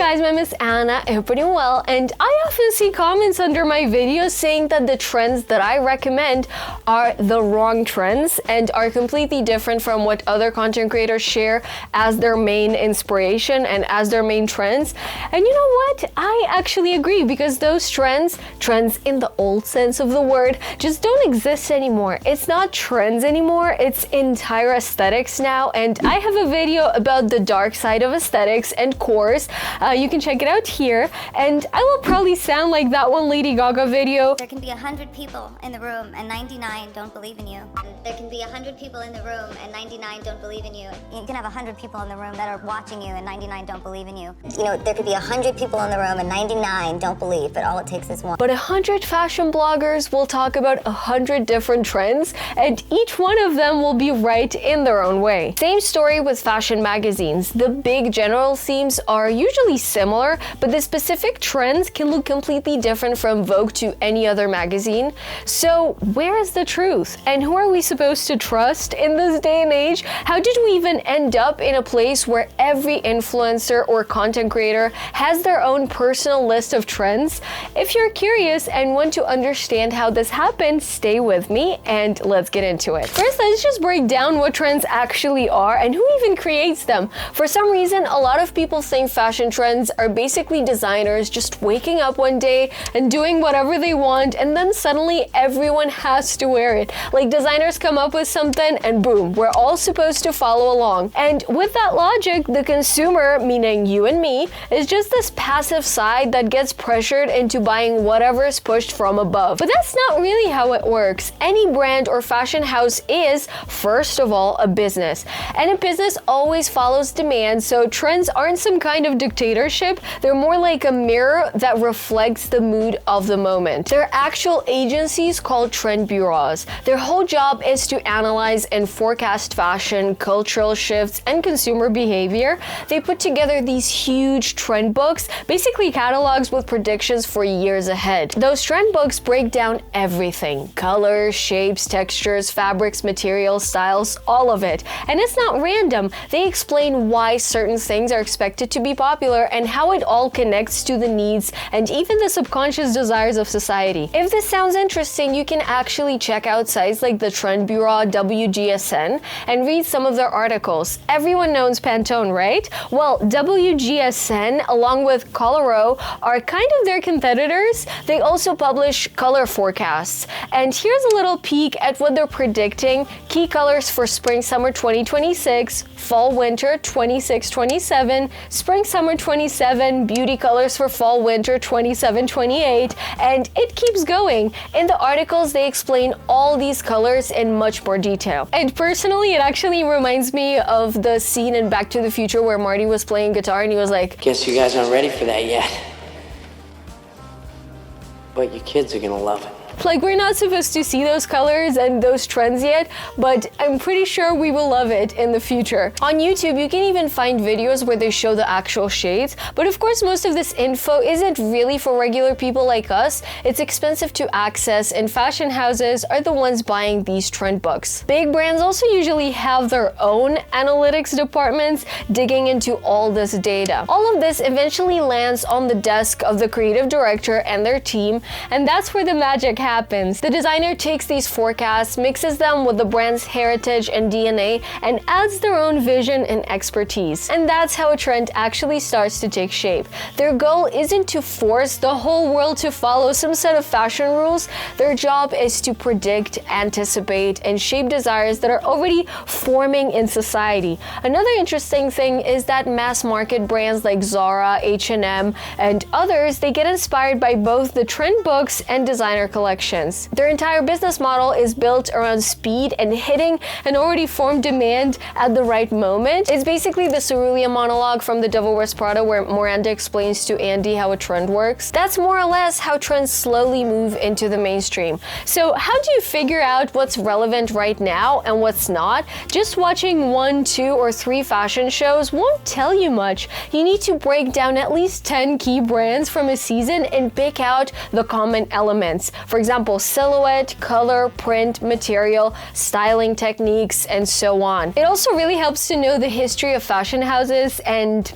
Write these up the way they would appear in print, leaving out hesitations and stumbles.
guys, my name is Anna. I hope you're doing well, and I often see comments under my videos saying that the trends that I recommend are the wrong trends and are completely different from what other content creators share as their main inspiration and as their main trends. And you know what? I actually agree, because those trends in the old sense of the word, just don't exist anymore. It's not trends anymore, it's entire aesthetics now, and I have a video about the dark side of aesthetics and cores. You can check it out here, and I will probably sound like that one Lady Gaga video. There can be 100 people in the room and 99 don't believe in you. And there can be 100 people in the room and 99 don't believe in you. You can have 100 people in the room that are watching you and 99 don't believe in you. You know, there could be 100 people in the room and 99 don't believe, but all it takes is one. But 100 fashion bloggers will talk about 100 different trends, and each one of them will be right in their own way. Same story with fashion magazines. The big general themes are usually similar, but the specific trends can look completely different from Vogue to any other magazine. So where is the truth? And who are we supposed to trust in this day and age? How did we even end up in a place where every influencer or content creator has their own personal list of trends? If you're curious and want to understand how this happened, stay with me and let's get into it. First, let's just break down what trends actually are and who even creates them. For some reason, a lot of people think fashion trends are basically designers just waking up one day and doing whatever they want, and then suddenly everyone has to wear it. Like, designers come up with something and boom, we're all supposed to follow along. And with that logic, the consumer, meaning you and me, is just this passive side that gets pressured into buying whatever is pushed from above. But that's not really how it works. Any brand or fashion house is, first of all, a business. And a business always follows demand, so trends aren't some kind of dictatorship. They're more like a mirror that reflects the mood of the moment. They're actual agencies called trend bureaus. Their whole job is to analyze and forecast fashion, cultural shifts, and consumer behavior. They put together these huge trend books, basically catalogs with predictions for years ahead. Those trend books break down everything: colors, shapes, textures, fabrics, materials, styles, all of it. And it's not random. They explain why certain things are expected to be popular and how it all connects to the needs and even the subconscious desires of society. If this sounds interesting, you can actually check out sites like the trend bureau WGSN and read some of their articles. Everyone knows Pantone, right? Well, WGSN, along with Coloro, are kind of their competitors. They also publish color forecasts. And here's a little peek at what they're predicting: key colors for spring-summer 2026, fall-winter 26-27, spring-summer 27, beauty colors for fall-winter 27-28, and it keeps going. In the articles, they explain all these colors in much more detail. And personally, it actually reminds me of the scene in Back to the Future where Marty was playing guitar and he was like, "Guess you guys aren't ready for that yet. But your kids are gonna love it." Like, we're not supposed to see those colors and those trends yet, but I'm pretty sure we will love it in the future. On YouTube, you can even find videos where they show the actual shades, but of course most of this info isn't really for regular people like us. It's expensive to access, and fashion houses are the ones buying these trend books. Big brands also usually have their own analytics departments digging into all this data. All of this eventually lands on the desk of the creative director and their team, and that's where the magic happens. The designer takes these forecasts, mixes them with the brand's heritage and DNA, and adds their own vision and expertise. And that's how a trend actually starts to take shape. Their goal isn't to force the whole world to follow some set of fashion rules. Their job is to predict, anticipate, and shape desires that are already forming in society. Another interesting thing is that mass market brands like Zara, H&M, and others, they get inspired by both the trend books and designer collections. Their entire business model is built around speed and hitting an already formed demand at the right moment. It's basically the Cerulean monologue from The Devil Wears Prada, where Miranda explains to Andy how a trend works. That's more or less how trends slowly move into the mainstream. So how do you figure out what's relevant right now and what's not? Just watching 1, 2, or 3 fashion shows won't tell you much. You need to break down at least 10 key brands from a season and pick out the common elements. For example, silhouette, color, print, material, styling techniques, and so on. It also really helps to know the history of fashion houses and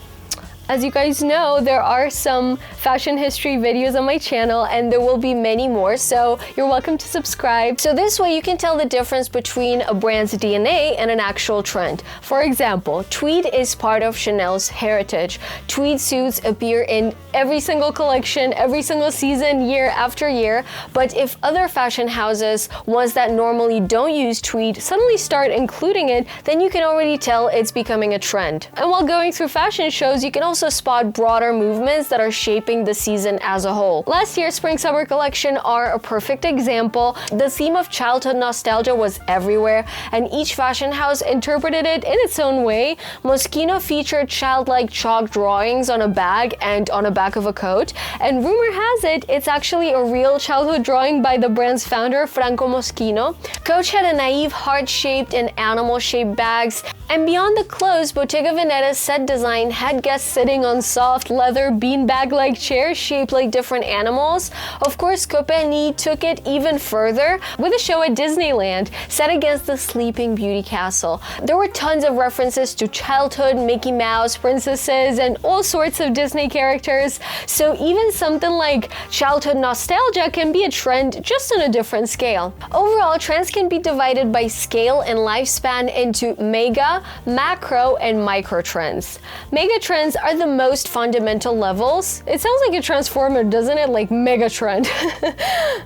As you guys know, there are some fashion history videos on my channel and there will be many more, so you're welcome to subscribe. So this way you can tell the difference between a brand's DNA and an actual trend. For example, tweed is part of Chanel's heritage. Tweed suits appear in every single collection, every single season, year after year, but if other fashion houses, ones that normally don't use tweed, suddenly start including it, then you can already tell it's becoming a trend. And while going through fashion shows, you can also spot broader movements that are shaping the season as a whole. Last year's spring-summer collection are a perfect example. The theme of childhood nostalgia was everywhere, and each fashion house interpreted it in its own way. Moschino featured childlike chalk drawings on a bag and on the back of a coat, and rumor has it, it's actually a real childhood drawing by the brand's founder, Franco Moschino. Coach had a naive heart-shaped and animal-shaped bags, and beyond the clothes, Bottega Veneta's set design had guests sitting on soft leather beanbag-like chairs shaped like different animals. Of course, Coppeni took it even further with a show at Disneyland set against the Sleeping Beauty castle. There were tons of references to childhood, Mickey Mouse, princesses, and all sorts of Disney characters, so even something like childhood nostalgia can be a trend, just on a different scale. Overall, trends can be divided by scale and lifespan into mega, macro, and micro trends. Mega trends are the most fundamental levels. It sounds like a transformer, doesn't it? Like mega trend.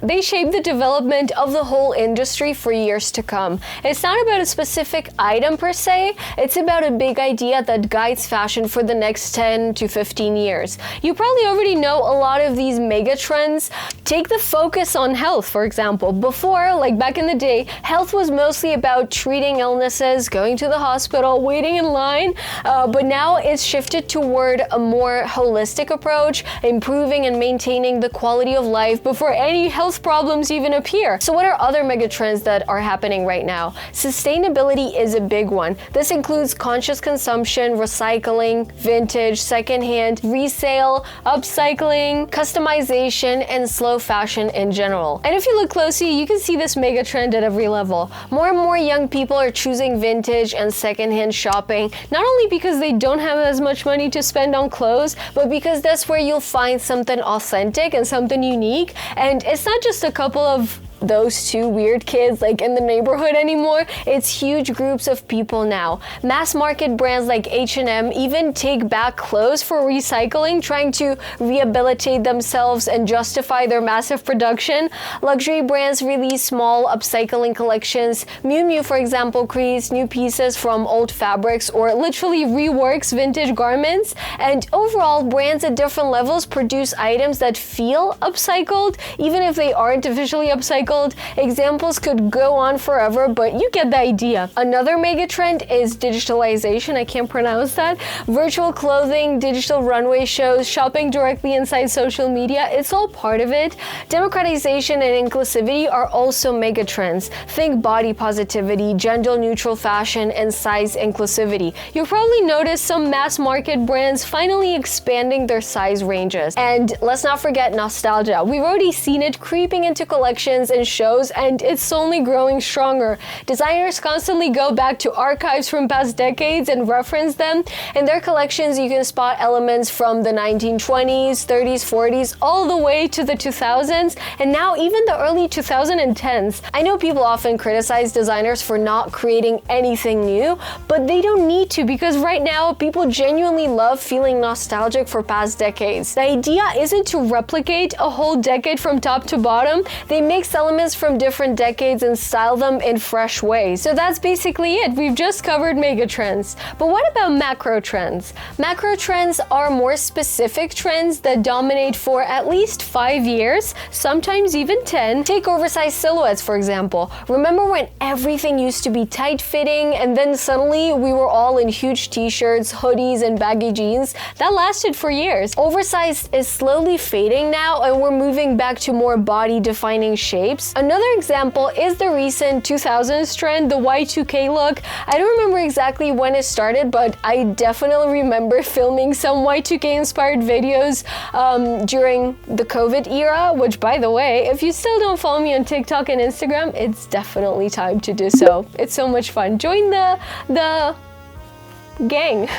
They shape the development of the whole industry for years to come. It's not about a specific item per se, it's about a big idea that guides fashion for the next 10 to 15 years. You probably already know a lot of these mega trends. Take the focus on health, for example. Before, like back in the day, health was mostly about treating illnesses, going to the hospital, waiting in line, but now it's shifted toward a more holistic approach, improving and maintaining the quality of life before any health problems even appear. So what are other mega trends that are happening right now? Sustainability is a big one. This includes conscious consumption, recycling, vintage, secondhand, resale, upcycling, customization, and slow fashion in general. And if you look closely, you can see this mega trend at every level. More and more young people are choosing vintage and secondhand shopping, not only because they don't have as much money to spend on clothes, but because that's where you'll find something authentic and something unique. And it's not just a couple of those two weird kids like in the neighborhood anymore. It's huge groups of people now. Mass market brands like H&M even take back clothes for recycling, trying to rehabilitate themselves and justify their massive production. Luxury brands release small upcycling collections. Miu Miu, for example, creates new pieces from old fabrics or literally reworks vintage garments. And overall, brands at different levels produce items that feel upcycled, even if they aren't officially upcycled. Examples could go on forever, but you get the idea. Another mega trend is digitalization. I can't pronounce that. Virtual clothing, digital runway shows, shopping directly inside social media, it's all part of it. Democratization and inclusivity are also mega trends. Think body positivity, gender-neutral fashion, and size inclusivity. You'll probably notice some mass market brands finally expanding their size ranges. And let's not forget nostalgia. We've already seen it creeping into collections and shows, and it's only growing stronger. Designers constantly go back to archives from past decades and reference them. In their collections, you can spot elements from the 1920s, 30s, 40s, all the way to the 2000s, and now even the early 2010s. I know people often criticize designers for not creating anything new, but they don't need to, because right now people genuinely love feeling nostalgic for past decades. The idea isn't to replicate a whole decade from top to bottom. They mix elements from different decades and style them in fresh ways. So that's basically it. We've just covered mega trends. But what about macro trends? Macro trends are more specific trends that dominate for at least 5 years, sometimes even 10. Take oversized silhouettes, for example. Remember when everything used to be tight-fitting and then suddenly we were all in huge t-shirts, hoodies, and baggy jeans? That lasted for years. Oversized is slowly fading now, and we're moving back to more body-defining shapes. Another example is the recent 2000s trend, the Y2K look. I don't remember exactly when it started, but I definitely remember filming some Y2K inspired videos during the COVID era, which, by the way, if you still don't follow me on TikTok and Instagram, it's definitely time to do so. It's so much fun. Join the gang.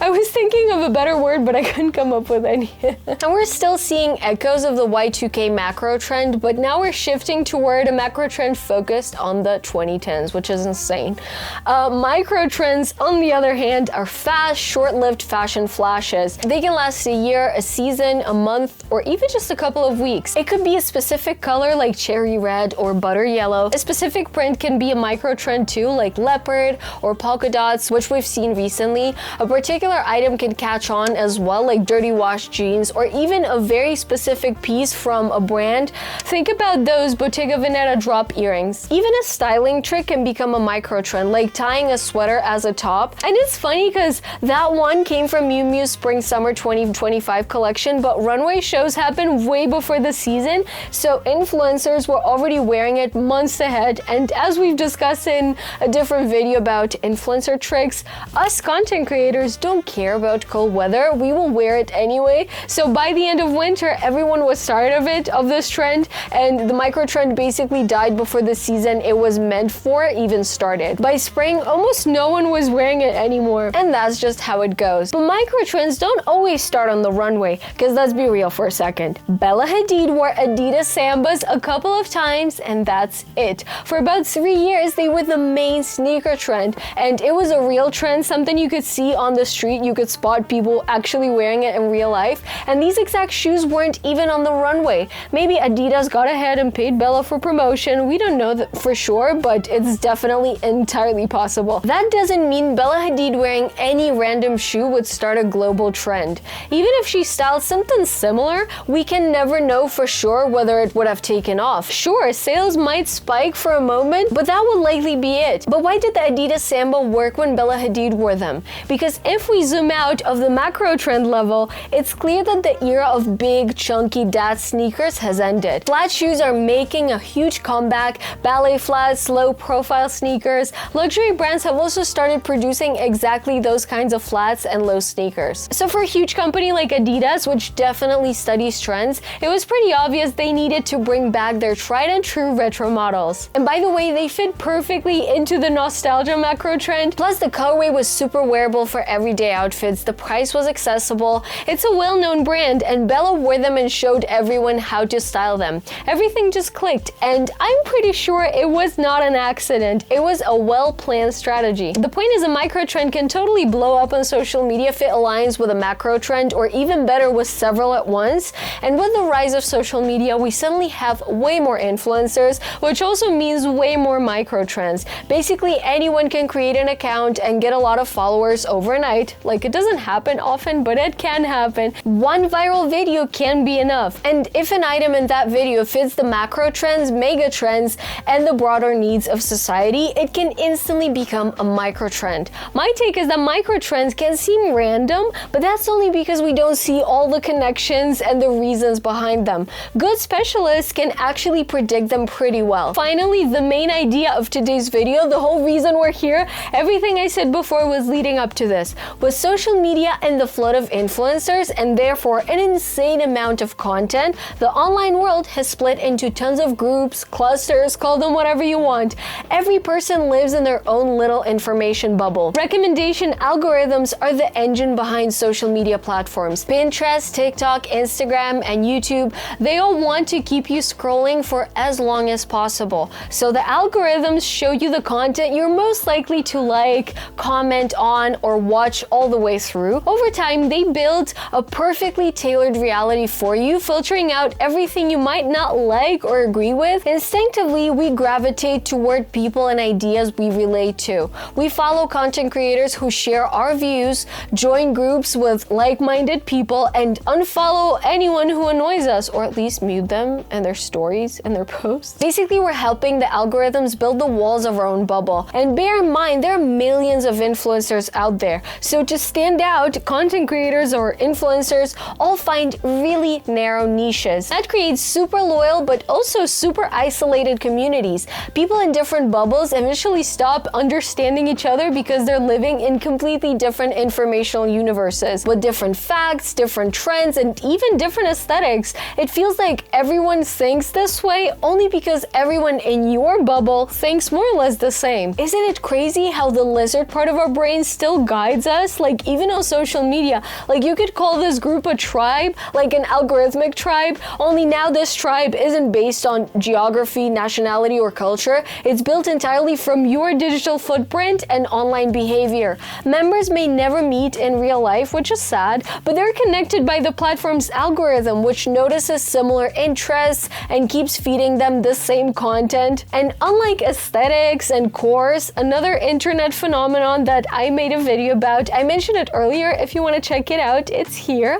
I was thinking of a better word, but I couldn't come up with any. And we're still seeing echoes of the Y2K macro trend, but now we're shifting toward a macro trend focused on the 2010s, which is insane. Micro trends, on the other hand, are fast, short-lived fashion flashes. They can last a year, a season, a month, or even just a couple of weeks. It could be a specific color like cherry red or butter yellow. A specific print can be a micro trend too, like leopard or polka dots, which we've seen recently. A particular item can catch on as well, like dirty wash jeans, or even a very specific piece from a brand. Think about those Bottega Veneta drop earrings. Even a styling trick can become a micro trend, like tying a sweater as a top. And it's funny because that one came from Miu Miu's Spring Summer 2025 collection, but runway shows happened way before the season, so influencers were already wearing it months ahead. And as we've discussed in a different video about influencer tricks, us content creators don't care about cold weather. We will wear it anyway. So by the end of winter, everyone was tired of this trend, and the micro trend basically died before the season it was meant for even started. By spring, almost no one was wearing it anymore, and that's just how it goes. But micro trends don't always start on the runway, because let's be real for a second. Bella Hadid wore Adidas Sambas a couple of times, and that's it. For about 3 years, they were the main sneaker trend, and it was a real trend, something you could see on the street. You could spot people actually wearing it in real life, and these exact shoes weren't even on the runway. Maybe Adidas got ahead and paid Bella for promotion. We don't know that for sure, but it's definitely entirely possible. That doesn't mean Bella Hadid wearing any random shoe would start a global trend. Even if she styled something similar, we can never know for sure whether it would have taken off. Sure, sales might spike for a moment, but that would likely be it. But why did the Adidas Samba work when Bella Hadid wore them? Because if we zoom out of the macro trend level, it's clear that the era of big, chunky dad sneakers has ended. Flat shoes are making a huge comeback. Ballet flats, low-profile sneakers. Luxury brands have also started producing exactly those kinds of flats and low sneakers. So for a huge company like Adidas, which definitely studies trends, it was pretty obvious they needed to bring back their tried and true retro models. And by the way, they fit perfectly into the nostalgia macro trend. Plus, the colorway was super wearable for everyday outfits. The price was accessible. It's a well-known brand, and Bella wore them and showed everyone how to style them. Everything just clicked, and I'm pretty sure it was not an accident. It was a well-planned strategy. The point is, a micro trend can totally blow up on social media if it aligns with a macro trend, or even better, with several at once. And with the rise of social media, we suddenly have way more influencers, which also means way more micro trends. Basically, anyone can create an account and get a lot of followers overnight. Like, it doesn't happen often, but it can happen. One viral video can be enough. And if an item in that video fits the macro trends, mega trends, and the broader needs of society, it can instantly become a micro trend. My take is that micro trends can seem random, but that's only because we don't see all the connections and the reasons behind them. Good specialists can actually predict them pretty well. Finally, the main idea of today's video, the whole reason we're here, everything I said before was leading up to this. With social media and the flood of influencers, and therefore an insane amount of content, the online world has split into tons of groups, clusters, call them whatever you want. Every person lives in their own little information bubble. Recommendation algorithms are the engine behind social media platforms. Pinterest, TikTok, Instagram, and YouTube, they all want to keep you scrolling for as long as possible. So the algorithms show you the content you're most likely to like, comment on, or watch all the way through. Over time, they build a perfectly tailored reality for you, filtering out everything you might not like or agree with. Instinctively, we gravitate toward people and ideas we relate to. We follow content creators who share our views, join groups with like-minded people, and unfollow anyone who annoys us, or at least mute them and their stories and their posts. Basically, we're helping the algorithms build the walls of our own bubble. And bear in mind, there are millions of influencers out there. So to stand out, content creators or influencers all find really narrow niches. That creates super loyal but also super isolated communities. People in different bubbles eventually stop understanding each other because they're living in completely different informational universes with different facts, different trends, and even different aesthetics. It feels like everyone thinks this way only because everyone in your bubble thinks more or less the same. Isn't it crazy how the lizard part of our brains online still guides us, like even on social media. Like you could call this group a tribe, like an algorithmic tribe, only now this tribe isn't based on geography, nationality, or culture. It's built entirely from your digital footprint and online behavior. Members may never meet in real life, which is sad, but they're connected by the platform's algorithm, which notices similar interests and keeps feeding them the same content. And unlike aesthetics and course, another internet phenomenon that I made a video about, I mentioned it earlier, if you want to check it out, it's here.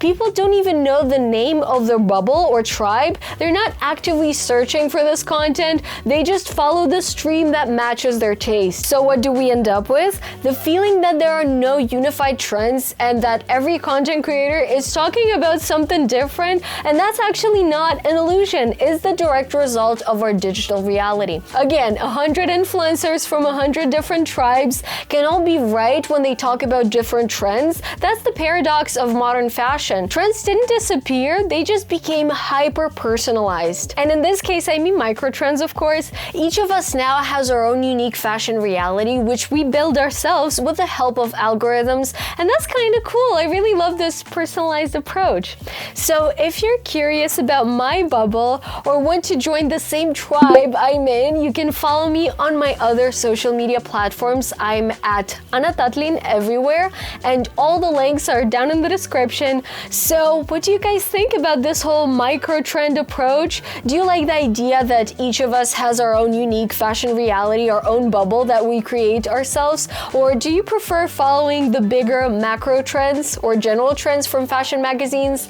People don't even know the name of their bubble or tribe. They're not actively searching for this content, they just follow the stream that matches their taste. So what do we end up with? The feeling that there are no unified trends and that every content creator is talking about something different, and that's actually not an illusion, is the direct result of our digital reality. Again, 100 influencers from 100 different tribes can all be right when they talk about different trends. That's the paradox of modern fashion. Trends didn't disappear, they just became hyper-personalized. And in this case, I mean micro-trends, of course. Each of us now has our own unique fashion reality, which we build ourselves with the help of algorithms, and that's kind of cool. I really love this personalized approach. So if you're curious about my bubble or want to join the same tribe I'm in, you can follow me on my other social media platforms. I'm at Anna Tatlin everywhere, and all the links are down in the description. So what do you guys think about this whole micro trend approach? Do you like the idea that each of us has our own unique fashion reality, our own bubble that we create ourselves? Or do you prefer following the bigger macro trends or general trends from fashion magazines?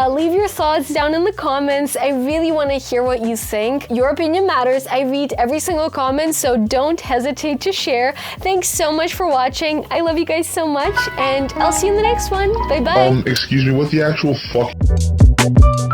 Leave your thoughts down in the comments. I really want to hear what you think. Your opinion matters. I read every single comment, so don't hesitate to share. Thanks so much for watching. I love you guys so much, and I'll see you in the next one. Bye bye. Excuse me, what the actual fuck?